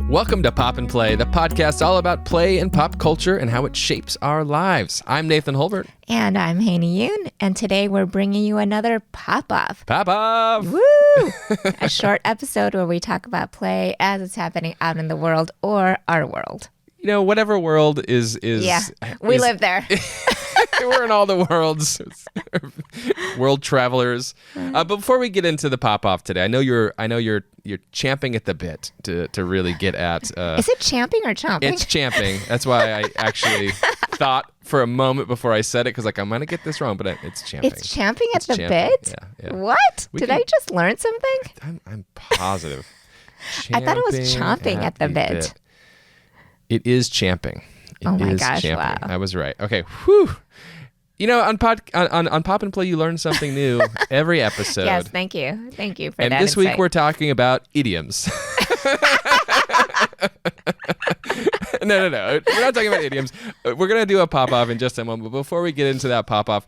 Welcome to Pop and Play, the podcast all about play and pop culture and how it shapes our lives. I'm Nathan Holbert. And I'm Haeny Yoon, and today we're bringing you another Pop-Off. Pop-Off! Woo! A short episode where we talk about play as it's happening out in the world or our world. You know, whatever world is Yeah, we live there. We're in all the worlds. World travelers. But before we get into the pop-off today, I know you're champing at the bit to really get at. Is it champing or chomping? It's champing. That's why I actually thought for a moment before I said it, because like I'm gonna get this wrong, but it's champing. It's champing at the bit. Yeah. What? Did I just learn something? I'm positive. I thought it was chomping at the bit. It is champing. Oh my gosh! Champing. Wow. I was right. Okay. Whew. You know, on Pop and Play, you learn something new every episode. Yes, thank you for that. And this week we're talking about idioms. No. We're not talking about idioms. We're going to do a pop-off in just a moment. But before we get into that pop-off,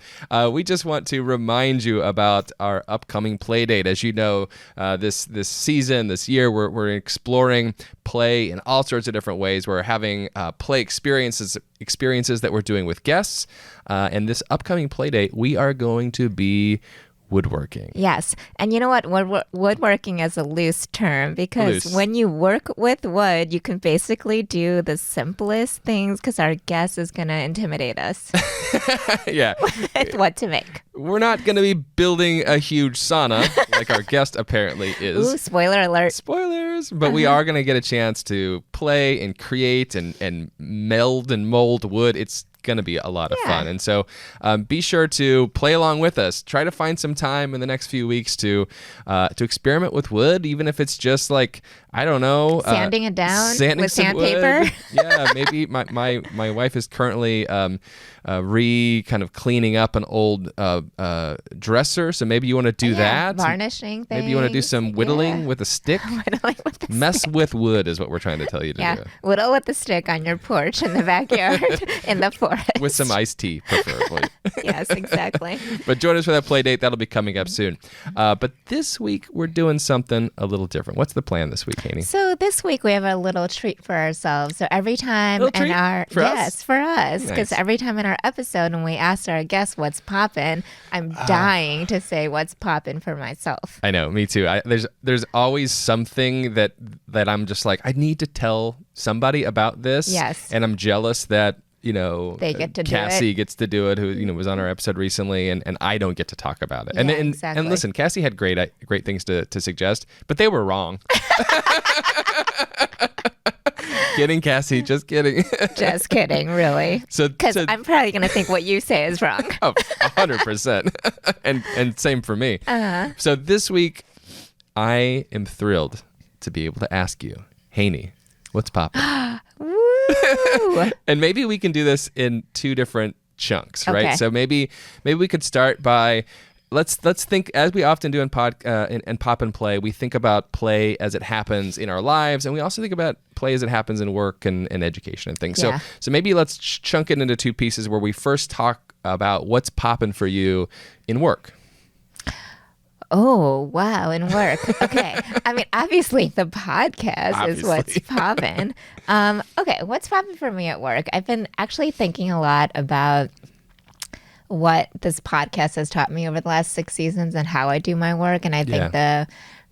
we just want to remind you about our upcoming play date. As you know, this season, this year, we're exploring play in all sorts of different ways. We're having play experiences that we're doing with guests. And this upcoming play date, we are going to be woodworking. Yes. And you know what? Woodworking is a loose term because when you work with wood, you can basically do the simplest things because our guest is going to intimidate us. Yeah. With what to make. We're not going to be building a huge sauna like our guest apparently is. Ooh, spoiler alert. Spoilers. But we are going to get a chance to play and create and meld and mold wood. It's going to be a lot of fun. And so be sure to play along with us. Try to find some time in the next few weeks to experiment with wood, even if it's just like, I don't know. Sanding it down with sandpaper. Yeah, maybe my wife is currently kind of cleaning up an old dresser. So maybe you want to do that. Varnishing things. Maybe you want to do some whittling with a stick. Mess with wood is what we're trying to tell you to do. Whittle with the stick on your porch in the backyard in the forest. With some iced tea, preferably. Yes, exactly. But join us for that play date. That'll be coming up soon. But this week, we're doing something a little different. What's the plan this week, Haeny? So this week, we have a little treat for ourselves. So every time in our... For us? Because every time in our episode, when we asked our guests what's poppin', I'm dying to say what's poppin' for myself. I know, me too. There's always something that I'm just like, I need to tell somebody about this. Yes. And I'm jealous that, they get to Cassie gets to do it, who was on our episode recently, and I don't get to talk about it. Yeah, exactly. And listen, Cassie had great things to suggest, but they were wrong. Kidding, Cassie. Just kidding. Just kidding, really. Because I'm probably going to think what you say is wrong. Oh, 100%. and same for me. Uh-huh. So this week, I am thrilled to be able to ask you, Haeny, what's poppin'? Woo! And maybe we can do this in two different chunks, right? Okay. So maybe we could start by let's think, as we often do in Pop and Play. We think about play as it happens in our lives, and we also think about play as it happens in work and education and things. Yeah. So maybe let's chunk it into two pieces where we first talk about what's poppin' for you in work. Oh, wow, in work. Okay. I mean, obviously the podcast is what's poppin'. Okay, what's poppin' for me at work? I've been actually thinking a lot about what this podcast has taught me over the last 6 seasons and how I do my work. And I think the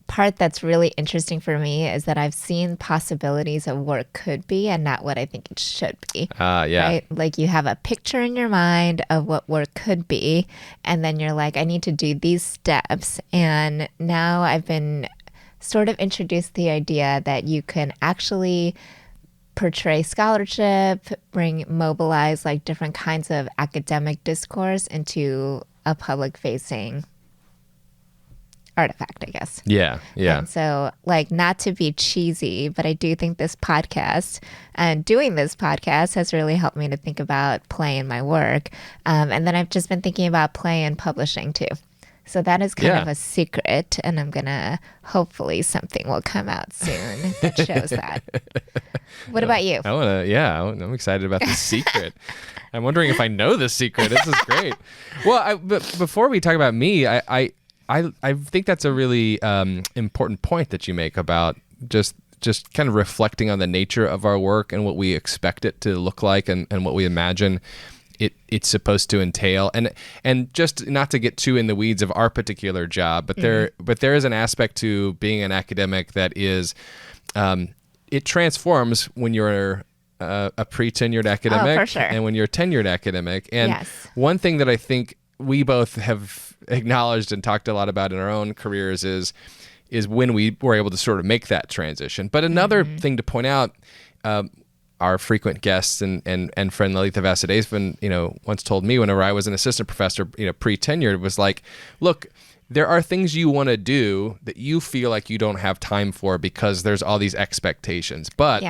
part that's really interesting for me is that I've seen possibilities of what could be and not what I think it should be. Right? Like you have a picture in your mind of what work could be, and then you're like, I need to do these steps. And now I've been sort of introduced the idea that you can actually portray scholarship, mobilize like different kinds of academic discourse into a public-facing artifact, I guess. Yeah. And so, like, not to be cheesy, but I do think this podcast and doing this podcast has really helped me to think about play in my work. And then I've just been thinking about play and publishing too. So that is kind of a secret, and I'm going to, hopefully something will come out soon that shows that. What about you? I'm excited about the secret. I'm wondering if I know the secret. This is great. Well, but before we talk about me, I think that's a really important point that you make about just just kind of reflecting on the nature of our work and what we expect it to look like and what we imagine it's supposed to entail. And just not to get too in the weeds of our particular job, but there is an aspect to being an academic that is, it transforms when you're a pre-tenured academic for sure. and when you're a tenured academic. And one thing that I think we both have acknowledged and talked a lot about in our own careers is when we were able to sort of make that transition. But another thing to point out, our frequent guests and friend Lalitha Vasudevan, once told me whenever I was an assistant professor, pre-tenured, was like, look, there are things you want to do that you feel like you don't have time for because there's all these expectations. But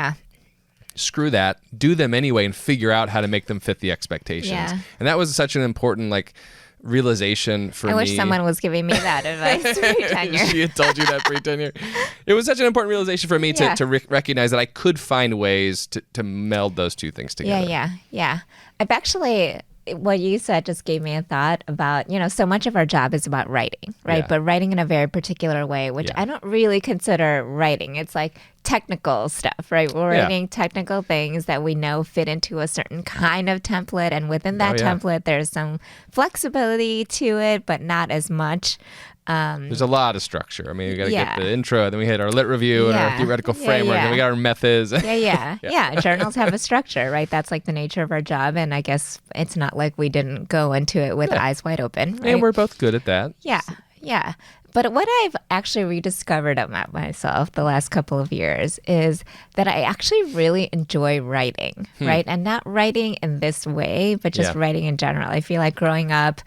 screw that, do them anyway and figure out how to make them fit the expectations. Yeah. And that was such an important realization for me. I wish someone was giving me that advice pre-tenure. She had told you that pre-tenure. It was such an important realization for me to recognize that I could find ways to meld those two things together. Yeah. I've actually, what you said just gave me a thought about, so much of our job is about writing, right? Yeah. But writing in a very particular way, which I don't really consider writing. It's like technical stuff, right? We're writing technical things that we know fit into a certain kind of template. And within that template, there's some flexibility to it, but not as much. There's a lot of structure. I mean, we got to get the intro, then we hit our lit review and our theoretical framework, and we got our methods. Yeah. Journals have a structure, right? That's like the nature of our job. And I guess it's not like we didn't go into it with eyes wide open, right? And we're both good at that. Yeah. But what I've actually rediscovered about myself the last couple of years is that I actually really enjoy writing, right? And not writing in this way, but just writing in general. I feel like growing up,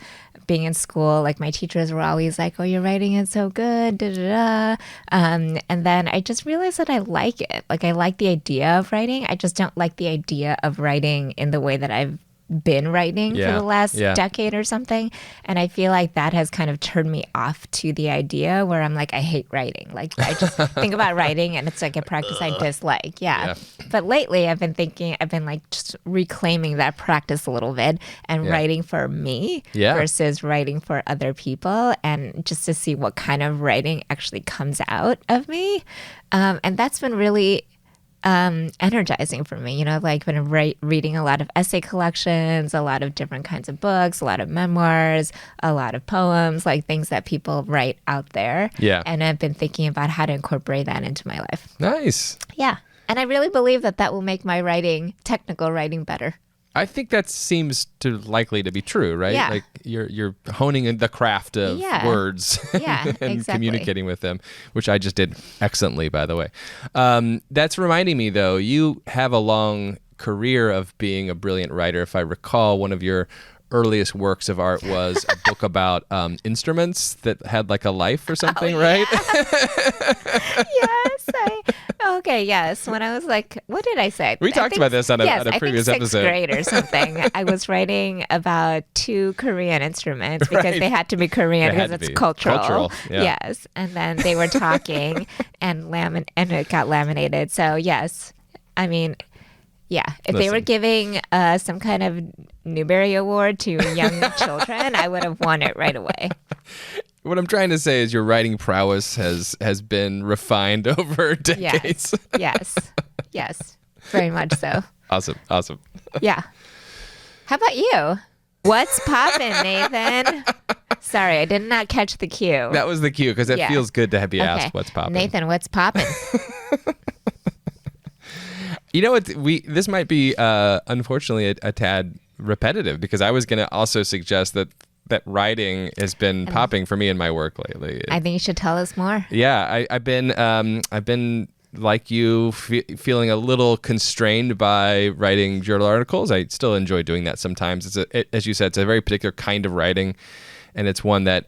being in school, my teachers were always like, oh, your writing is so good, and then I just realized that I like it. I like the idea of writing. I just don't like the idea of writing in the way that I've been writing for the last decade or something. And I feel like that has kind of turned me off to the idea where I'm like, I hate writing. I just think about writing and it's like a practice I dislike. Yeah. But lately I've been just reclaiming that practice a little bit and writing for me versus writing for other people, and just to see what kind of writing actually comes out of me. And that's been really energizing for me. I've been reading a lot of essay collections, a lot of different kinds of books, a lot of memoirs, a lot of poems, things that people write out there. Yeah. And I've been thinking about how to incorporate that into my life. Nice. Yeah. And I really believe that will make my technical writing better. I think that seems likely to be true, right? Yeah. You're honing in the craft of words and communicating with them, which I just did excellently, by the way. That's reminding me, though, you have a long career of being a brilliant writer. If I recall, one of your earliest works of art was a book about instruments that had a life or something, right? Yes. When I was what did I say? We talked about this on a previous episode. Sixth grade or something. I was writing about 2 Korean instruments because they had to be Korean because it's cultural. Yes. And then they were talking and it got laminated. So yes, I mean, if they were giving some kind of Newbery Award to young children, I would have won it right away. What I'm trying to say is your writing prowess has been refined over decades. Yes, very much so. Awesome. Yeah. How about you? What's poppin', Nathan? Sorry, I did not catch the cue. That was the cue because it feels good to be asked what's poppin'. Nathan, what's poppin'? You know what? This might be unfortunately a tad repetitive because I was going to also suggest that writing has been popping for me in my work lately. I think you should tell us more. Yeah, I've been like you, feeling a little constrained by writing journal articles. I still enjoy doing that sometimes. As you said, it's a very particular kind of writing, and it's one that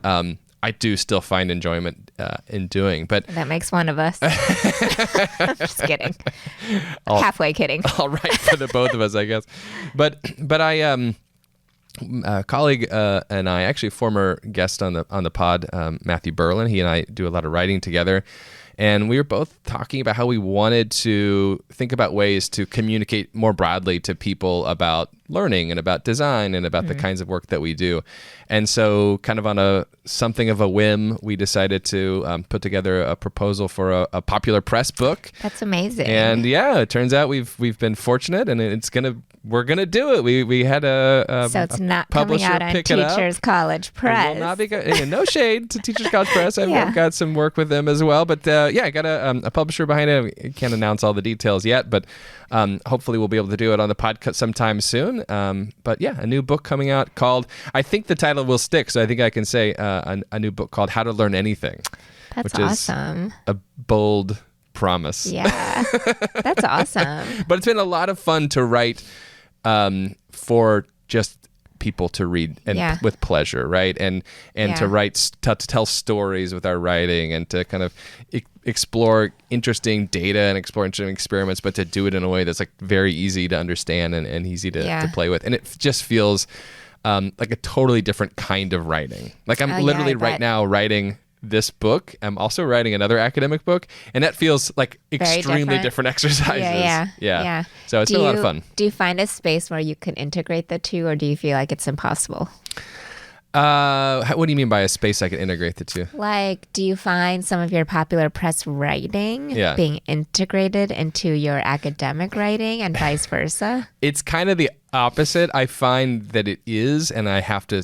I do still find enjoyment in doing. But that makes one of us. I'm just kidding. Halfway kidding. All right for the both of us, I guess. But I a colleague and I, actually former guest on the pod, Matthew Berlin, he and I do a lot of writing together. And we were both talking about how we wanted to think about ways to communicate more broadly to people about learning and about design and about the kinds of work that we do. And so kind of on something of a whim, we decided to put together a proposal for a popular press book. That's amazing. And yeah, it turns out we've been fortunate, and we're gonna do it. We had so it's not coming out on Teachers College Press. It will not be no shade to Teachers College Press. I've got some work with them as well, but I got a publisher behind it. I can't announce all the details yet, but hopefully we'll be able to do it on the podcast sometime soon. But yeah, a new book coming out called, I think the title will stick, so I think I can say a new book called How to Learn Anything. That's which awesome. Is a bold promise. Yeah, that's awesome. But it's been a lot of fun to write for just people to read and with pleasure, right? And to write, to tell stories with our writing, and to kind of explore interesting data and explore interesting experiments, but to do it in a way that's like very easy to understand and easy to play with. And it just feels like a totally different kind of writing. Like I'm literally right now writing this book. I'm also writing another academic book, and that feels like extremely different excercises. Yeah. So it's been a lot of fun. Do you find a space where you can integrate the two, or do you feel like it's impossible? What do you mean by a space I can integrate the two? Like, do you find some of your popular press writing being integrated into your academic writing and vice versa? It's kind of the opposite. I find that it is, and I have to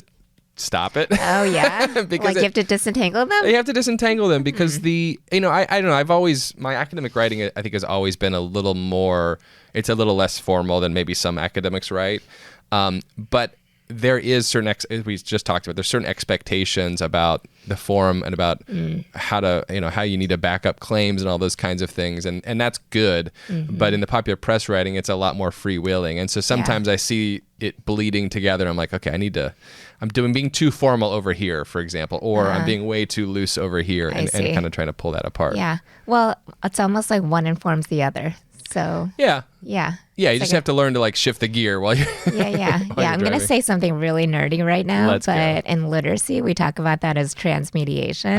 stop it. Oh yeah, because you have to disentangle them. You have to disentangle them because I don't know. My academic writing, I think, has always been a little more. It's a little less formal than maybe some academics write, but there is certain, we just talked about, there's certain expectations about the forum and about how you need to back up claims and all those kinds of things. And that's good. But in the popular press writing, it's a lot more freewheeling. And so sometimes I see it bleeding together. I'm like, okay, I'm being too formal over here, for example, or I'm being way too loose over here, and kind of trying to pull that apart. Yeah. Well, it's almost like one informs the other. So yeah, you just have to learn to like shift the gear while you're I'm going to say something really nerdy right now. Let's go. In literacy, we talk about that as transmediation,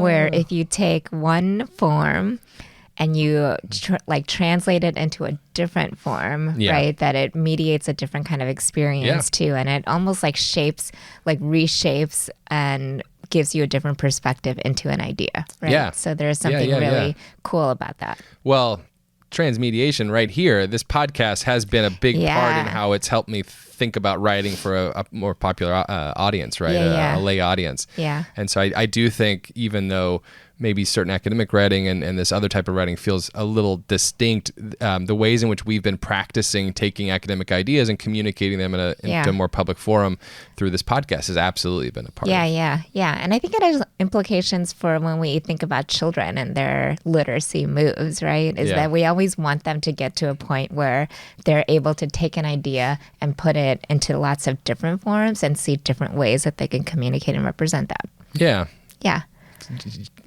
where if you take one form and you translate it into a different form, right, that it mediates a different kind of experience too, and it almost reshapes and gives you a different perspective into an idea, right? Yeah. So there's something really cool about that. Well, transmediation right here, this podcast has been a big part in how it's helped me think about writing for a more popular audience, right? A lay audience. Yeah. And so I do think, even though maybe certain academic writing and this other type of writing feels a little distinct, the ways in which we've been practicing taking academic ideas and communicating them into a more public forum through this podcast has absolutely been a part of it. Yeah. And I think it has implications for when we think about children and their literacy moves, right? Is that we always want them to get to a point where they're able to take an idea and put it into lots of different forms and see different ways that they can communicate and represent that. Yeah.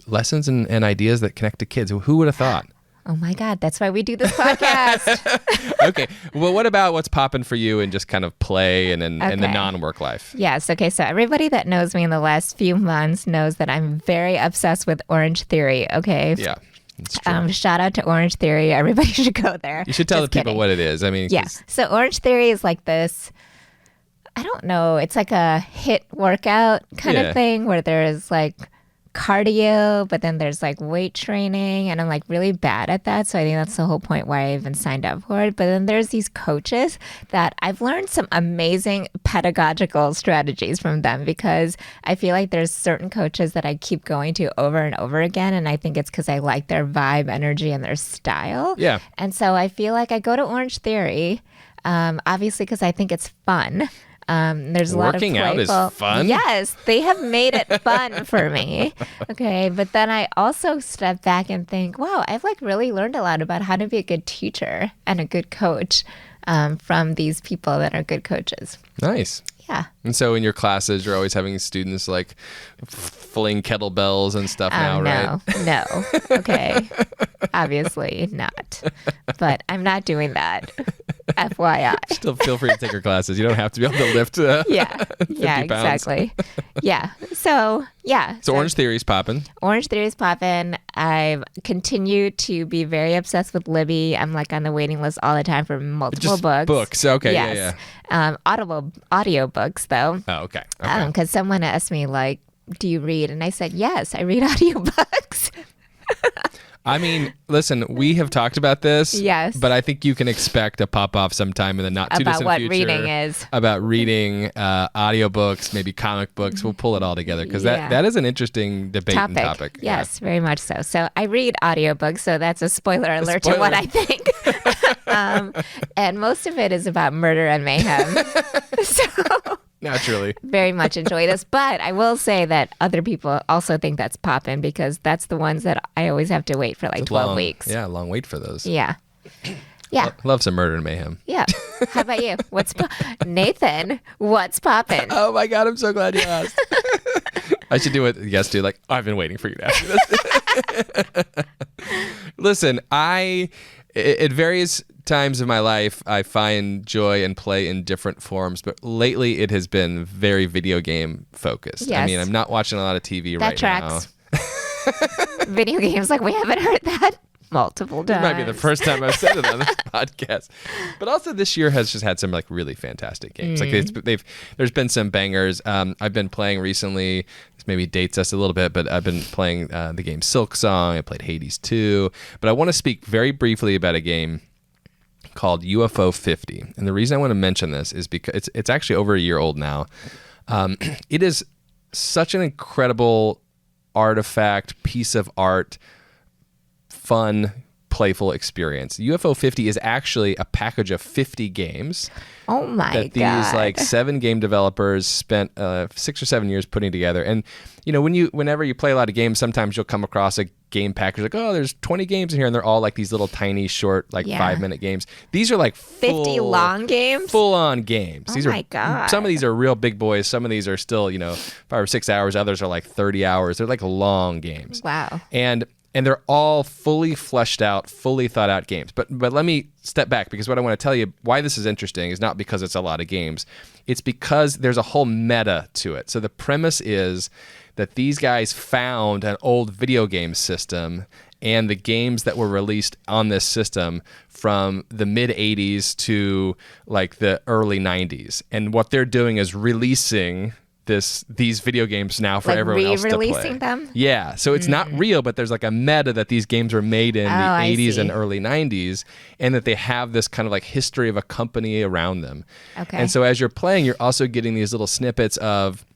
Lessons and ideas that connect to kids. Who would have thought? Oh my God, that's why we do this podcast. Okay. Well, what about what's popping for you in just kind of play and in the non-work life? Yes. Okay. So everybody that knows me in the last few months knows that I'm very obsessed with Orange Theory. Okay. Yeah. Shout out to Orange Theory. Everybody should go there. You should tell the people what it is. I mean, So Orange Theory is like this, I don't know, it's like a HIIT workout kind of thing where there's like cardio, but then there's like weight training, and I'm like really bad at that. So I think that's the whole point why I even signed up for it. But then there's these coaches that I've learned some amazing pedagogical strategies from them, because I feel like there's certain coaches that I keep going to over and over again. And I think it's because I like their vibe, energy, and their style. Yeah. And so I feel like I go to Orange Theory, obviously because I think it's fun. There's a lot of working out is fun. Yes, they have made it fun for me. Okay, but then I also step back and think, wow, I've like really learned a lot about how to be a good teacher and a good coach from these people that are good coaches. Nice. Yeah. And so in your classes, you're always having students like fling kettlebells and stuff right? No. Okay. Obviously not. But I'm not doing that. FYI. Still feel free to take her classes. You don't have to be able to lift 50 pounds. Exactly. Yeah. So, yeah. So Orange Theory's popping. Orange Theory's popping. I've continued to be very obsessed with Libby. I'm like on the waiting list all the time for multiple books. Books. Okay. Yes. Yeah. Audio books, though. Oh, okay. Because someone asked me, like, do you read? And I said, yes, I read audiobooks. I mean, listen, we have talked about this. Yes. But I think you can expect a pop-off sometime in the not too distant future. About what reading is. About reading audiobooks, maybe comic books. We'll pull it all together because that is an interesting debate and topic. Yes, very much so. So I read audiobooks, so that's a spoiler alert to what I think. And most of it is about murder and mayhem. So... Naturally. Very much enjoy this. But I will say that other people also think that's poppin' because that's the ones that I always have to wait for like 12 weeks. Yeah, long wait for those. Yeah. Yeah. Love some murder and mayhem. Yeah. How about you? Nathan, what's poppin'? Oh my God, I'm so glad you asked. I should do what guests do. Like, I've been waiting for you to ask me this. Listen, at various times of my life, I find joy and play in different forms, but lately it has been very video game focused. Yes. I mean, I'm not watching a lot of TV that right tracks. now. Video games, like we haven't heard that multiple times. It might be the first time I've said it on this podcast. But also this year has just had some like really fantastic games. Like there's been some bangers. I've been playing recently. This maybe dates us a little bit, but I've been playing the game Silk Song. I played Hades 2. But I want to speak very briefly about a game called UFO 50. And the reason I want to mention this is because it's actually over a year old now. It is such an incredible artifact, piece of art, fun, playful experience. UFO 50 is actually a package of 50 games. Oh my that these God. like 7 game developers spent 6 or 7 years putting together. And you know, whenever you play a lot of games, sometimes you'll come across a game package like, oh, there's 20 games in here, and they're all like these little tiny short 5-minute games. These are like 50 long games, full on games. Oh these my God. Some of these are real big boys. Some of these are still 5 or 6 hours. Others are like 30 hours. They're like long games. Wow. And they're all fully fleshed out, fully thought out games. But let me step back, because what I want to tell you why this is interesting is not because it's a lot of games. It's because there's a whole meta to it. So the premise is that these guys found an old video game system and the games that were released on this system from the mid 80s to like the early 90s. And what they're doing is releasing these video games now for everyone else to play. Re-releasing them? Yeah. So it's not real, but there's like a meta that these games were made in the 80s and early 90s, and that they have this kind of like history of a company around them. Okay. And so as you're playing, you're also getting these little snippets of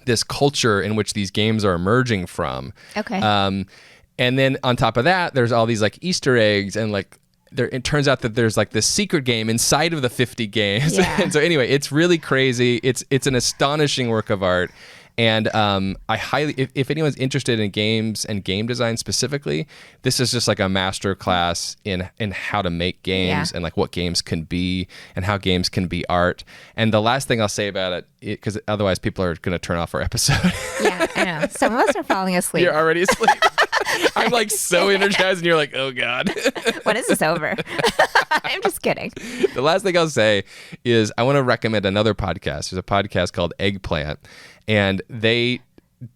this culture in which these games are emerging from. Okay. And then on top of that, there's all these like Easter eggs, and like it turns out that there's like this secret game inside of the 50 games. Yeah. And so anyway, it's really crazy. It's an astonishing work of art. And I highly, if anyone's interested in games and game design specifically, this is just like a master class in how to make games and like what games can be and how games can be art. And the last thing I'll say about it, because otherwise people are going to turn off our episode. Yeah, I know. Some of us are falling asleep. You're already asleep. I'm like so energized, and you're like, oh God. When is this over? I'm just kidding. The last thing I'll say is I want to recommend another podcast. There's a podcast called Eggplant, and they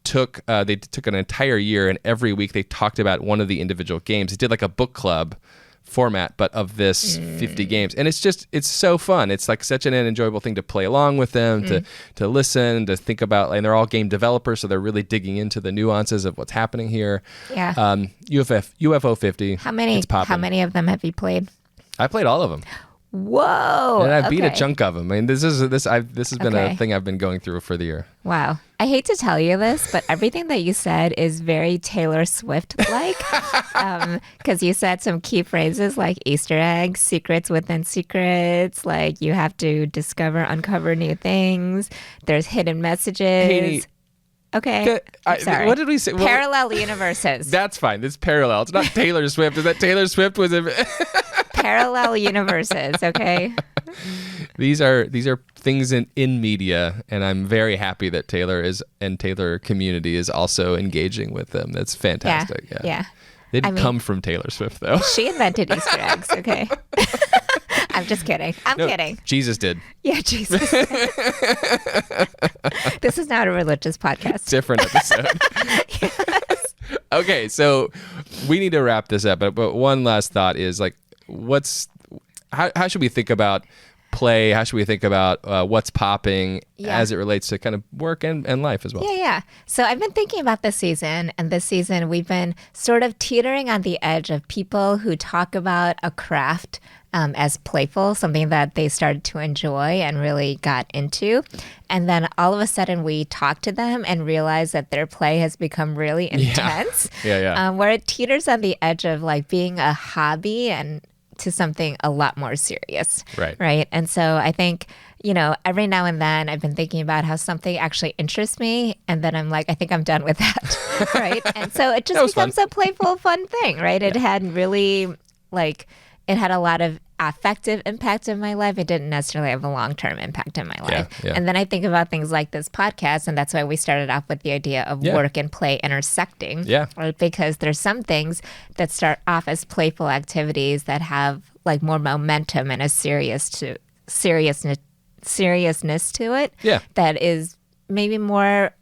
took an entire year, and every week they talked about one of the individual games. They did like a book club format, but of this 50 games, and it's so fun. It's like such an enjoyable thing to play along with them, to listen, to think about, and they're all game developers, so they're really digging into the nuances of what's happening here. Yeah. UFO 50. How many of them have you played? I played all of them. Whoa. And I beat a chunk of them. I mean, this has been a thing I've been going through for the year. Wow. I hate to tell you this, but everything that you said is very Taylor Swift-like. Because you said some key phrases like Easter eggs, secrets within secrets, like you have to uncover new things. There's hidden messages. Haeny, okay. Sorry. What did we say? Parallel universes. That's fine. It's parallel. It's not Taylor Swift. Is that Taylor Swift was Parallel universes, okay? These are things in media, and I'm very happy that Taylor community is also engaging with them. That's fantastic. Yeah. They didn't come from Taylor Swift though. She invented Easter eggs, okay? I'm just kidding. I'm kidding. Jesus did. Yeah, Jesus. This is not a religious podcast. Different episode. Yes. Okay, so we need to wrap this up. But one last thought is like, how should we think about play? How should we think about what's popping as it relates to kind of work and life as well? Yeah. So I've been thinking about this season, and this season we've been sort of teetering on the edge of people who talk about a craft as playful, something that they started to enjoy and really got into. And then all of a sudden we talk to them and realize that their play has become really intense. Where it teeters on the edge of like being a hobby and to something a lot more serious. Right. And so I think, every now and then I've been thinking about how something actually interests me. And then I'm like, I think I'm done with that. Right. And so it just becomes a playful, fun thing. Right. It had really it had a lot of affective impact in my life. It didn't necessarily have a long-term impact in my life. And then I think about things like this podcast, and that's why we started off with the idea of work and play intersecting. Right? Because there's some things that start off as playful activities that have like more momentum and a seriousness to it. That is maybe more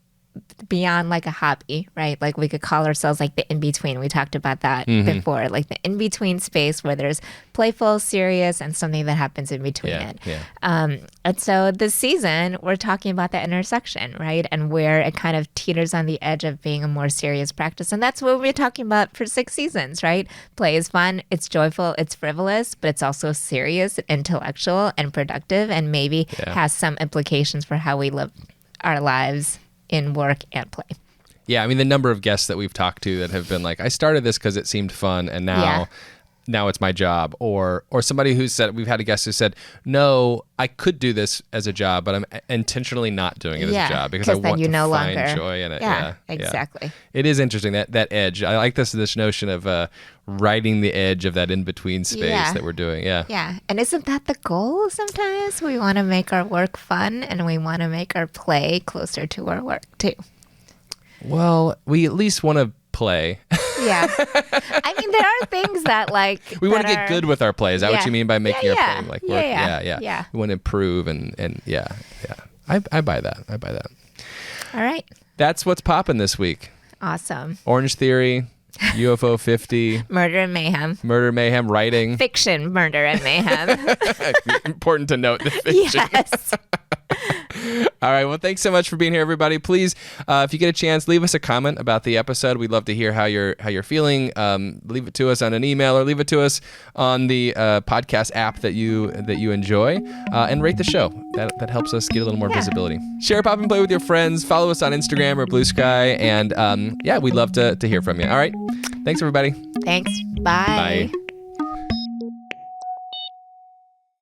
beyond like a hobby, right? Like we could call ourselves like the in-between. We talked about that before, like the in-between space where there's playful, serious, and something that happens in between it. And so this season, we're talking about that intersection, right? And where it kind of teeters on the edge of being a more serious practice. And that's what we're talking about for 6 seasons, right? Play is fun, it's joyful, it's frivolous, but it's also serious, intellectual, and productive, and maybe has some implications for how we live our lives in work and play. Yeah, I mean, the number of guests that we've talked to that have been like, I started this because it seemed fun, and now it's my job. Or somebody who said, we've had a guest who said, no, I could do this as a job, but I'm intentionally not doing it as a job because I want to find joy in it. Yeah, exactly. It is interesting, that edge. I like this notion of riding the edge of that in-between space that we're doing. Yeah. And isn't that the goal sometimes? We want to make our work fun, and we want to make our play closer to our work too. Well, we at least want to play. Yeah. I mean, there are things that like... We want to get good with our play. Is that what you mean by making our play like work? Yeah. We want to improve and yeah. I buy that. All right. That's what's popping this week. Awesome. Orange Theory, UFO 50. Murder and Mayhem. Writing. Fiction, Murder and Mayhem. Important to note the fiction. Yes. All right. Well, thanks so much for being here, everybody. Please, if you get a chance, leave us a comment about the episode. We'd love to hear how you're feeling. Leave it to us on an email or leave it to us on the podcast app that you enjoy, and rate the show. That helps us get a little more visibility. Share Pop and Play with your friends. Follow us on Instagram or Blue Sky, and we'd love to hear from you. All right. Thanks, everybody. Thanks. Bye. Bye.